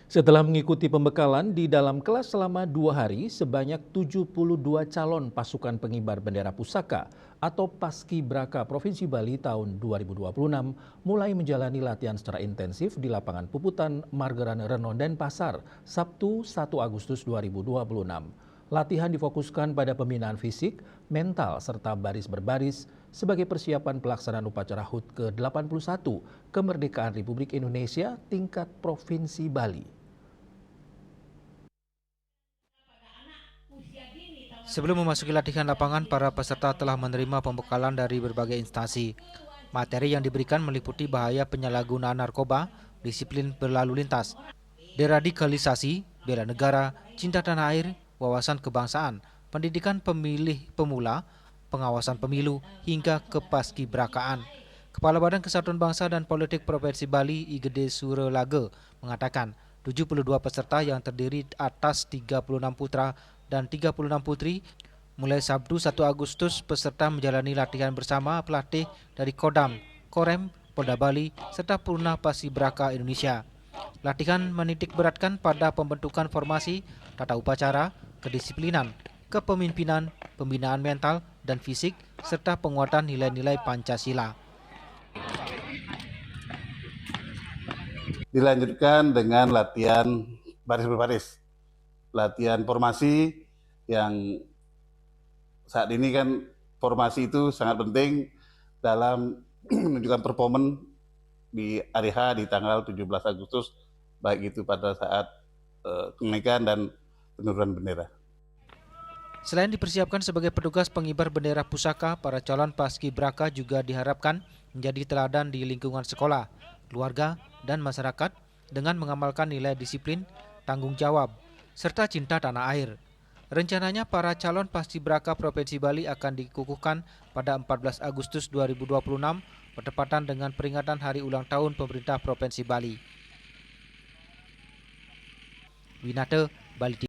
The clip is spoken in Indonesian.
Setelah mengikuti pembekalan di dalam kelas selama 2 hari, sebanyak 72 calon pasukan pengibar bendera pusaka atau Paskibraka Provinsi Bali tahun 2026 mulai menjalani latihan secara intensif di lapangan Puputan Margaran Reno Denpasar, Sabtu 1 Agustus 2026. Latihan difokuskan pada pembinaan fisik, mental, serta baris berbaris sebagai persiapan pelaksanaan upacara HUT ke-81 Kemerdekaan Republik Indonesia tingkat Provinsi Bali. Sebelum memasuki latihan lapangan, para peserta telah menerima pembekalan dari berbagai instansi. Materi yang diberikan meliputi bahaya penyalahgunaan narkoba, disiplin berlalu lintas, deradikalisasi, bela negara, cinta tanah air, wawasan kebangsaan, pendidikan pemilih pemula, pengawasan pemilu, hingga kepaskibrakaan. Kepala Badan Kesatuan Bangsa dan Politik Provinsi Bali, Igede Surelage, mengatakan 72 peserta yang terdiri atas 36 putra dan 36 putri. Mulai Sabtu 1 Agustus, peserta menjalani latihan bersama pelatih dari Kodam, Korem, Polda Bali, serta Purna Paskibraka Indonesia. Latihan menitik beratkan pada pembentukan formasi, tata upacara, kedisiplinan, kepemimpinan, pembinaan mental dan fisik, serta penguatan nilai-nilai Pancasila. Dilanjutkan dengan latihan baris berbaris, latihan formasi yang saat ini kan formasi itu sangat penting dalam menunjukkan performa di hari H di tanggal 17 Agustus, baik itu pada saat kenaikan dan penurunan bendera. Selain dipersiapkan sebagai petugas pengibar bendera pusaka, para calon paskibraka juga diharapkan menjadi teladan di lingkungan sekolah, keluarga, dan masyarakat dengan mengamalkan nilai disiplin, tanggung jawab, serta cinta tanah air. Rencananya para calon paskibraka Provinsi Bali akan dikukuhkan pada 14 Agustus 2026 bertepatan dengan peringatan Hari Ulang Tahun Pemerintah Provinsi Bali. Winate, Bali.